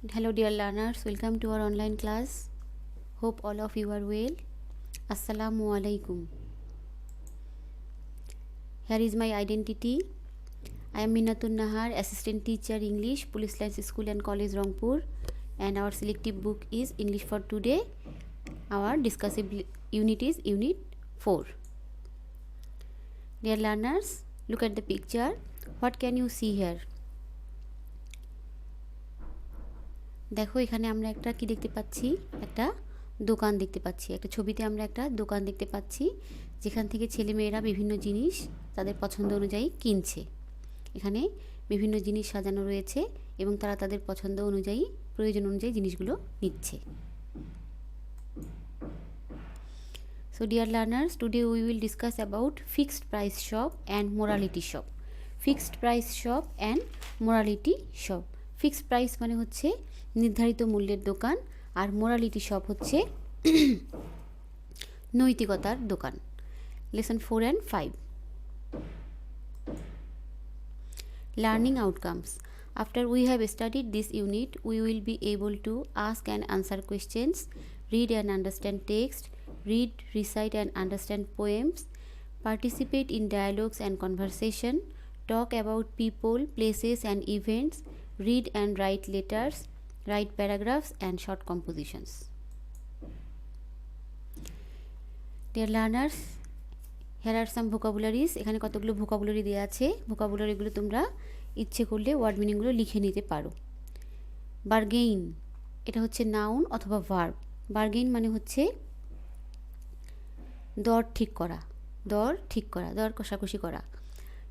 Hello dear learners, welcome to our online class. Hope all of you are well. Assalamu alaikum. Here is my identity. I am Minatun Nahar, assistant teacher English, Police Lines School and College Rangpur, and our selective book is English for Today. Our discussive unit is Unit 4. Dear learners, look at the picture. What can you see here? দেখো এখানে আমরা একটা কি দেখতে পাচ্ছি, একটা দোকান দেখতে পাচ্ছি। একটা ছবিতে আমরা একটা দোকান দেখতে পাচ্ছি যেখান থেকে ছেলেমেয়েরা বিভিন্ন জিনিস তাদের পছন্দ অনুযায়ী কিনছে। এখানে বিভিন্ন জিনিস সাজানো রয়েছে এবং তারা তাদের পছন্দ অনুযায়ী, প্রয়োজন অনুযায়ী জিনিসগুলো নিচ্ছে। So dear learners, today we will discuss about fixed price shop and morality shop. Fixed price shop and morality shop. Fixed price মানে হচ্ছে নির্ধারিত মূল্যের দোকান, আর মোরালিটি শপ হচ্ছে নৈতিকতার দোকান। Lesson 4 and 5. Learning outcomes. After we have studied this unit, we will be able to ask and answer questions, read and understand text, read, recite and understand poems, participate in dialogues and conversation, talk about people, places and events, read and write letters, write paragraphs and short compositions. Dear learners, here are some vocabularies. এখানে কতগুলো vocabulary দেওয়া আছে। ভোকাবুলারিগুলো তোমরা ইচ্ছে করলে word মিনিংগুলো লিখে নিতে পারো। বার্গেইন, এটা হচ্ছে নাউন অথবা ভার্ব। বার্গেইন মানে হচ্ছে দর ঠিক করা, দর কষাকষি করা।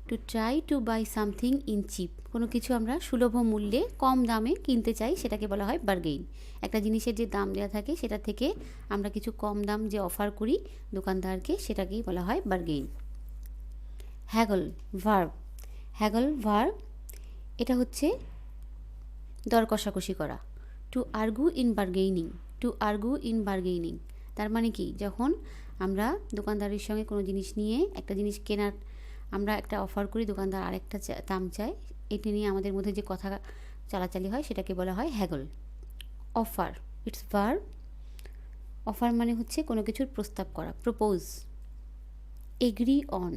To try to buy something in cheap, কোনো কিছু আমরা সুলভ মূল্যে কম দামে কিনতে চাই, সেটাকে বলা হয় বার্গেইন। একটা জিনিসের যে দাম দেওয়া থাকে সেটা থেকে আমরা কিছু কম দাম যে অফার করি দোকানদারকে, সেটাকেই বলা হয় bargain. Haggle verb, haggle verb এটা হচ্ছে দর কষাকষি করা। To argue in bargaining, to argue in bargaining তার মানে কি, যখন আমরা দোকানদারের সঙ্গে কোনো জিনিস নিয়ে একটা জিনিস কেনার, আমরা একটা অফার করি, দোকানদার আরেকটা দাম চায়, এটি নিয়ে আমাদের মধ্যে যে কথা চালাচালি হয় সেটাকে বলা হয় haggle. Offer, it's verb. Offer মানে হচ্ছে কোনো কিছুর প্রস্তাব করা, propose. Agree on,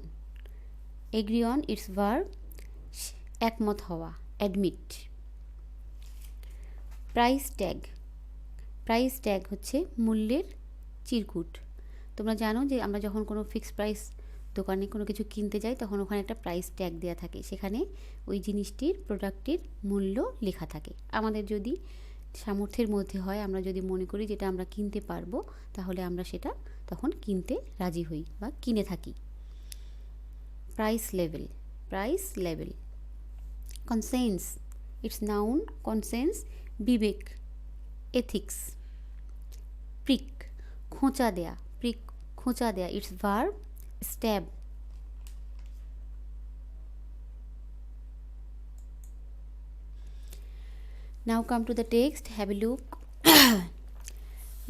agree on it's verb, একমত হওয়া, admit. Price tag, price tag হচ্ছে মূল্যের চিরকুট। তোমরা জানো যে আমরা যখন কোনো ফিক্সড প্রাইস দোকানে কোনো কিছু কিনতে যাই তখন ওখানে একটা প্রাইস ট্যাগ দেওয়া থাকে, সেখানে ওই জিনিসটির, প্রোডাক্টটির মূল্য লেখা থাকে। আমাদের যদি সামর্থ্যের মধ্যে হয়, আমরা যদি মনে করি যেটা আমরা কিনতে পারবো, তাহলে আমরা সেটা তখন কিনতে রাজি হই বা কিনে থাকি। Price level, price level. Conscience, it's noun, conscience বিবেক, এথিক্স। প্রিক, খোঁচা দেয়া, প্রিক খোঁচা দেয়া, it's verb, stab. Now come to the text, have a look.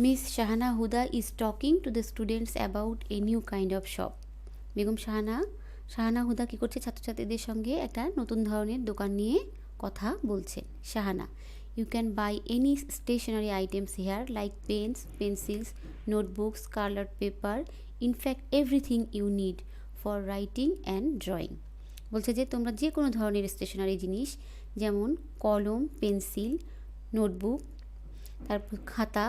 Miss Shahana Huda is talking to the students about a new kind of shop. Begum Shahana Huda কী করছে, ছাত্রছাত্রীদের সঙ্গে একটা নতুন ধরনের দোকান নিয়ে কথা বলছেন। Shahana, you can buy any stationery items here like pens, pencils, notebooks, colored paper, in fact everything you need for writing and drawing. বলছে যে তোমরা যে কোনো ধরনের স্টেশনারি জিনিস, যেমন কলম, পেন্সিল, নোটবুক, তারপর খাতা,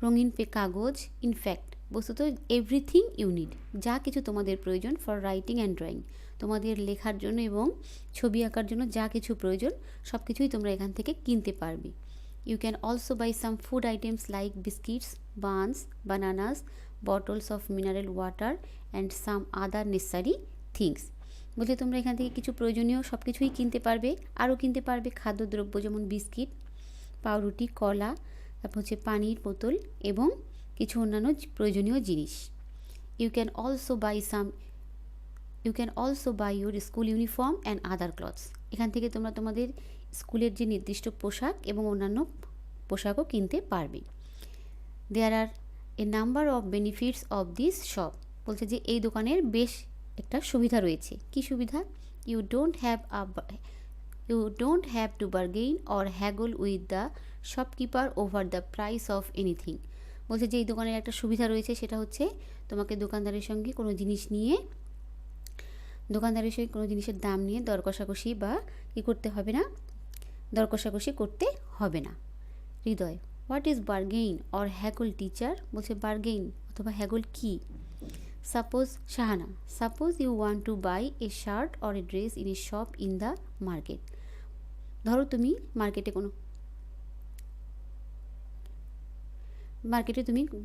রঙিন কাগজ, ইনফ্যাক্ট বস্তুত এভরিথিং ইউ নিড, যা কিছু তোমাদের প্রয়োজন ফর রাইটিং অ্যান্ড ড্রয়িং, তোমাদের লেখার জন্য এবং ছবি আঁকার জন্য যা কিছু প্রয়োজন সব কিছুই তোমরা এখান থেকে কিনতে পারবে। You can also buy some food items like biscuits, buns, bananas, bottles of mineral water and some other necessary things. বলতে তোমরা এখান থেকে কিছু প্রয়োজনীয় সব কিছুই কিনতে পারবে, আরও কিনতে পারবে খাদ্যদ্রব্য যেমন বিস্কিট, পাউরুটি, কলা, তারপর হচ্ছে পানির বোতল এবং কিছু অন্যান্য প্রয়োজনীয় জিনিস। You can also buy your school uniform and other clothes. এখান থেকে তোমরা তোমাদের স্কুলের যে নির্দিষ্ট পোশাক এবং অন্যান্য পোশাকও কিনতে পারবে। There are a number of benefits of this shop, বলছে যে এই দোকানের বেশ একটা সুবিধা রয়েছে। কি সুবিধা? You don't have you don't have to bargain or haggle with the shopkeeper over the price of anything. বলছে যে এই দোকানের একটা সুবিধা রয়েছে, সেটা হচ্ছে তোমাকে দোকানদারের সঙ্গে কোনো জিনিসের দাম নিয়ে দর কষাকষি বা কী করতে হবে না, দর কষাকষি করতে হবে না। Hriday, what is bargain or haggle teacher? বলছে বার্গেইন অথবা হ্যাগল কি? Suppose Shahana, suppose you want to buy a shirt or a dress in a shop in the market. ধরো তুমি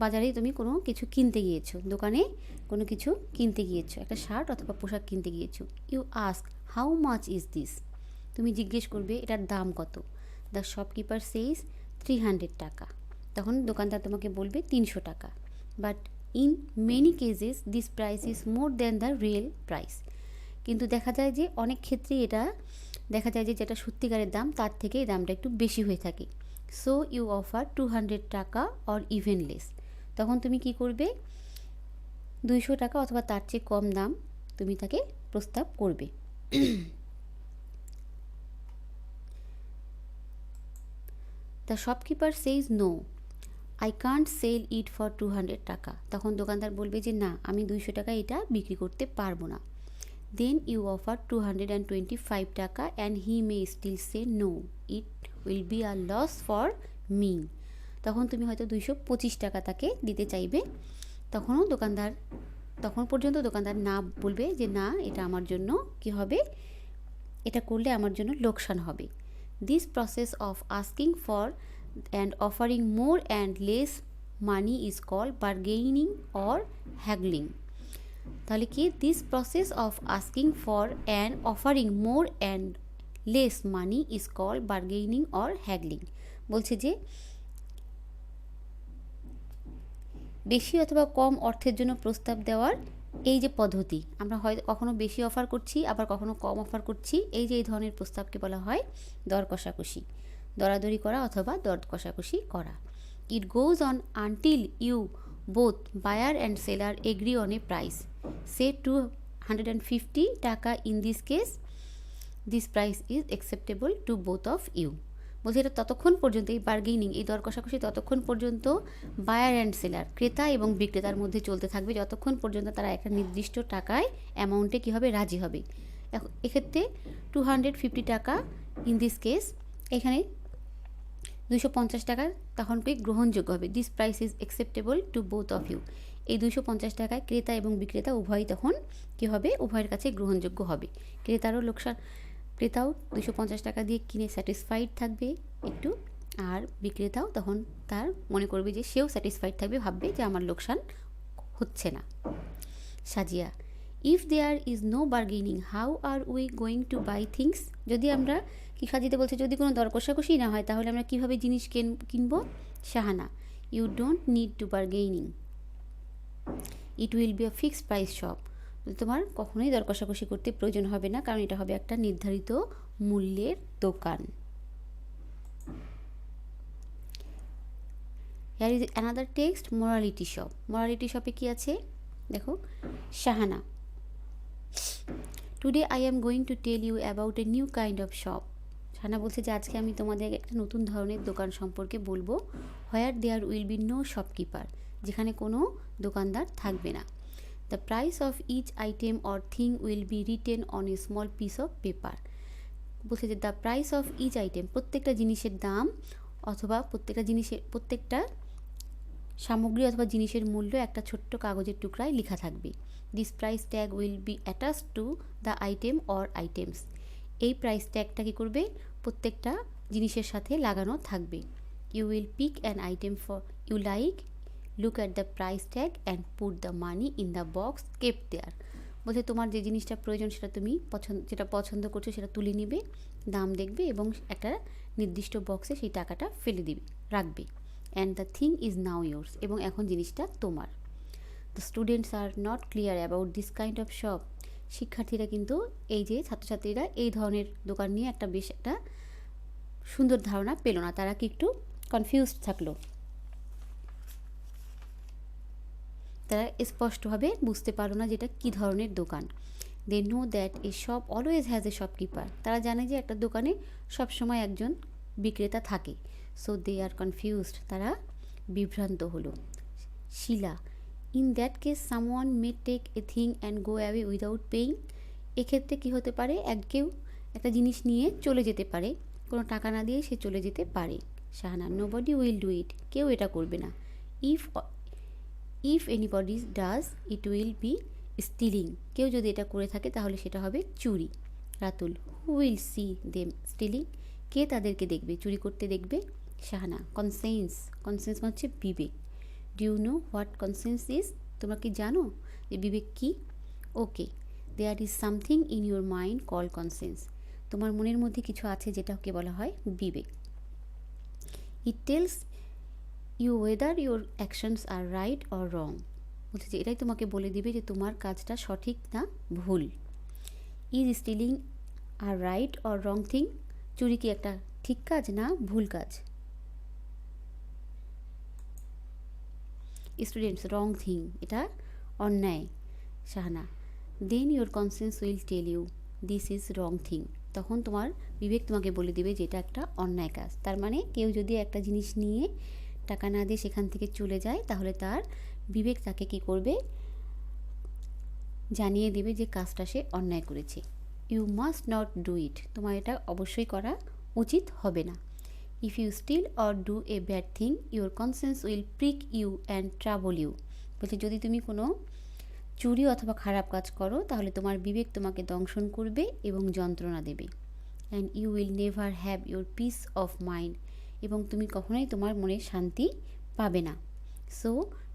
বাজারে তুমি কোনো কিছু কিনতে গিয়েছো, দোকানে কোনো কিছু কিনতে গিয়েছো, একটা শার্ট অথবা পোশাক কিনতে গিয়েছো। You ask how much is this? তুমি জিজ্ঞেস করবে এটার দাম কত। দ্য শপকিপার সেইজ 300 টাকা। তখন দোকানদার তোমাকে বলবে 300 টাকা। But in many cases this price is more than the real price. কিন্তু দেখা যায় যে অনেক ক্ষেত্রেই যেটা সত্যিকারের দাম তার থেকে এই দামটা একটু বেশি হয়ে থাকে। সো ইউ অফার 200 টাকা অর ইভেন লেস। তখন তুমি কি করবে? 200 টাকা অথবা তার চেয়ে কম দাম তুমি তাকে প্রস্তাব করবে। The shopkeeper says no, I can't sell it for 200 টাকা। তখন দোকানদার বলবে যে না, আমি 200 টাকা এটা বিক্রি করতে পারবো না। দেন ইউ অফার 225 টাকা and he may still say no, it will be a loss for me. তখন তুমি হয়তো 225 টাকা তাকে দিতে চাইবে। তখন পর্যন্ত দোকানদার না বলবে যে না, এটা আমার জন্য কি হবে, এটা করলে আমার জন্য লোকসান হবে। This process of asking for and offering more and less money is called bargaining or haggling. তাহলে কি? This process of asking for and offering more and less money is called bargaining or haggling. বলছে যে বেশি অথবা কম অর্থের জন্য প্রস্তাব দেওয়ার এই যে পদ্ধতি, আমরা হয়তো কখনো বেশি অফার করছি, আবার কখনো কম অফার করছি, এই ধরনের প্রস্তাবকে বলা হয় দর কষাকষি, দরাদরি করা অথবা দর কষাকষি করা। It goes on until you both buyer and seller agree on a price, say 250 টাকা। In this case this price is acceptable to both of you. বলছে এটা ততক্ষণ পর্যন্ত, এই বার্গেনিং, এই দর কষাকষি ততক্ষণ পর্যন্ত বায়ার অ্যান্ড সেলার, ক্রেতা এবং বিক্রেতার মধ্যে চলতে থাকবে, যতক্ষণ পর্যন্ত তারা একটা নির্দিষ্ট টাকায় অ্যামাউন্টে কী হবে, রাজি হবে। এক্ষেত্রে 250 টাকা ইন দিস কেস, এখানে 250 টাকা তখন কি গ্রহণযোগ্য হবে। This price is acceptable to both of you. এই 250 টাকায় ক্রেতা এবং বিক্রেতা উভয়ই তখন কী হবে, উভয়ের কাছে গ্রহণযোগ্য হবে। ক্রেতাও 250 টাকা দিয়ে কিনে স্যাটিসফাইড থাকবে একটু, আর বিক্রেতাও তখন তার মনে করবে যে সেও স্যাটিসফাইড থাকবে, ভাববে যে আমার লোকসান হচ্ছে না। Sajia, if there is no bargaining how are we going to buy things? যদি আমরা কি, সাজিতে বলছে যদি কোনো দর কষাকষি না হয় তাহলে আমরা কীভাবে জিনিস কিনবো? Shahana, you don't need to bargaining, it will be a fixed price shop. তোমার কখনোই দর কষাকষি করতে প্রয়োজন হবে না, কারণ এটা হবে একটা নির্ধারিত মূল্যের দোকান। Here is another text, morality shop. Morality শপে কি আছে দেখো। Shahana, today I am going to tell you about a new kind of shop. Shahana বলছে যে আজকে আমি তোমাদের একটা নতুন ধরনের দোকান সম্পর্কে বলবো। Where there will be no shopkeeper, যেখানে কোনো দোকানদার থাকবে না। The price of each item or thing will be written on a small piece of paper. বলছে যে the price of each item, প্রত্যেকটা জিনিসের দাম অথবা প্রত্যেকটা সামগ্রী অথবা জিনিসের মূল্য একটা ছোট্ট কাগজের টুকরায় লেখা থাকবে। This price tag will be attached to the item or items. এই প্রাইস ট্যাগটা কী করবে, প্রত্যেকটা জিনিসের সাথে লাগানো থাকবে। You will pick an item for you like, look at the price tag and put the money in the box kept there. বলছে তোমার যে জিনিসটা প্রয়োজন সেটা তুমি যেটা পছন্দ করছো সেটা তুলে নিবে, দাম দেখবে এবং একটা নির্দিষ্ট বক্সে সেই টাকাটা ফেলে দিবে, রাখবে। And the thing is now yours, এবং এখন জিনিসটা তোমার। The students are not clear about this kind of shop. শিক্ষার্থীরা কিন্তু এই যে ছাত্রছাত্রীরা এই ধরনের দোকান নিয়ে বেশ একটা সুন্দর ধারণা পেল না, তারা কি একটু কনফিউজড থাকলো, তারা স্পষ্টভাবে বুঝতে পারলো না যেটা কী ধরনের দোকান। They know that a shop always has a shopkeeper, তারা জানে যে একটা দোকানে সবসময় একজন বিক্রেতা থাকে। সো দে আর কনফিউজড, তারা বিভ্রান্ত হলো। Shila, in that case someone may take a thing and go away without paying, এক্ষেত্রে কী হতে পারে, কেউ একটা জিনিস নিয়ে চলে যেতে পারে, কোনো টাকা না দিয়ে সে চলে যেতে পারে। Shahana, nobody will do it, কেউ এটা করবে না। If anybody does it will be stealing, কেউ যদি এটা করে থাকে তাহলে সেটা হবে চুরি। Ratul, who will see them stealing, কে তাদেরকে দেখবে, চুরি করতে দেখবে। শাহানা, কনসেন্স, কনসেন্স হচ্ছে বিবেক। Do you know what conscience is, তোমরা কি জানো যে বিবেক কী? Okay, there is something in your mind call conscience, তোমার মনের মধ্যে কিছু আছে যেটাকে বলা হয় বিবেক। It tells you whether your actions are right or wrong, বলছে যে এটাই তোমাকে বলে দিবে যে তোমার কাজটা সঠিক না ভুল। Is stealing are right or wrong thing, চুরি কি একটা ঠিক কাজ না ভুল কাজ? স্টুডেন্টস, রং থিং, এটা অন্যায়। Shahana, then your conscience will tell you this is wrong thing, তখন তোমার বিবেক তোমাকে বলে দিবে যে এটা একটা অন্যায় কাজ। তার মানে কেউ যদি একটা জিনিস নিয়ে টাকা না দিয়ে সেখান থেকে চলে যায় তাহলে তার বিবেক তাকে কী করবে, জানিয়ে দেবে যে কাজটা সে অন্যায় করেছে। You must not do it, তোমার এটা অবশ্যই করা উচিত হবে না। If you steal or do a bad thing your conscience will prick you and trouble you, বলছে যদি তুমি কোনো চুরি অথবা খারাপ কাজ করো তাহলে তোমার বিবেক তোমাকে দংশন করবে এবং যন্ত্রণা দেবে। And you will never have your peace of mind, এবং তুমি কখনোই তোমার মনে শান্তি পাবে না। So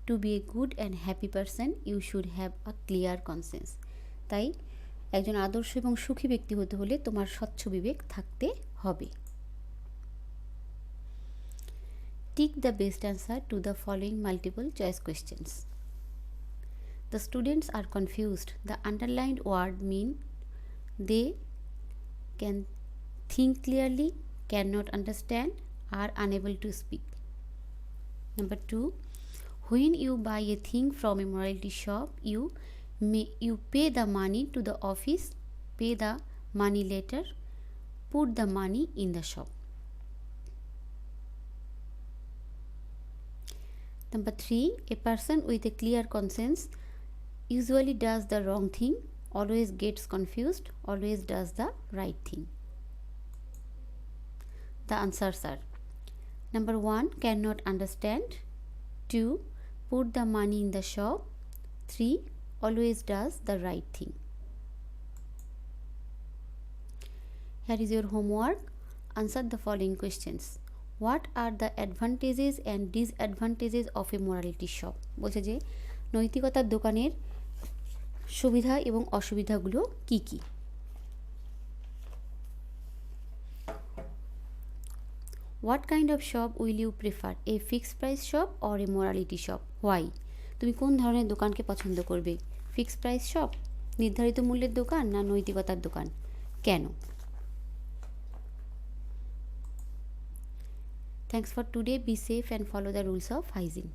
to be a good and happy person you should have a clear conscience, তাই একজন আদর্শ এবং সুখী ব্যক্তি হতে হলে তোমার স্বচ্ছ বিবেক থাকতে হবে। Tick the best answer to the following multiple choice questions. The students are confused. The underlined word mean they can think clearly, cannot understand, are unable to speak. Number 2, when you buy a thing from a morality shop, you pay the money to the office, pay the money later, put the money in the shop. Number 3, a person with a clear conscience usually does the wrong thing, always gets confused, always does the right thing. The answers are: number 1, cannot understand; 2, put the money in the shop; 3, always does the right thing. Here is your homework. Answer the following questions. What are the advantages and disadvantages of a morality shop? বলছে যে নৈতিকতার দোকানের সুবিধা এবং অসুবিধাগুলো কি কি? What kind of shop will you prefer? A fixed price shop or a morality shop? Why? তুমি কোন ধরনের দোকানকে পছন্দ করবে? ফিক্সড প্রাইস শপ, নির্ধারিত মূল্যের দোকান, না নৈতিকতার দোকান? কেন? Thanks for today. Be safe and follow the rules of hygiene.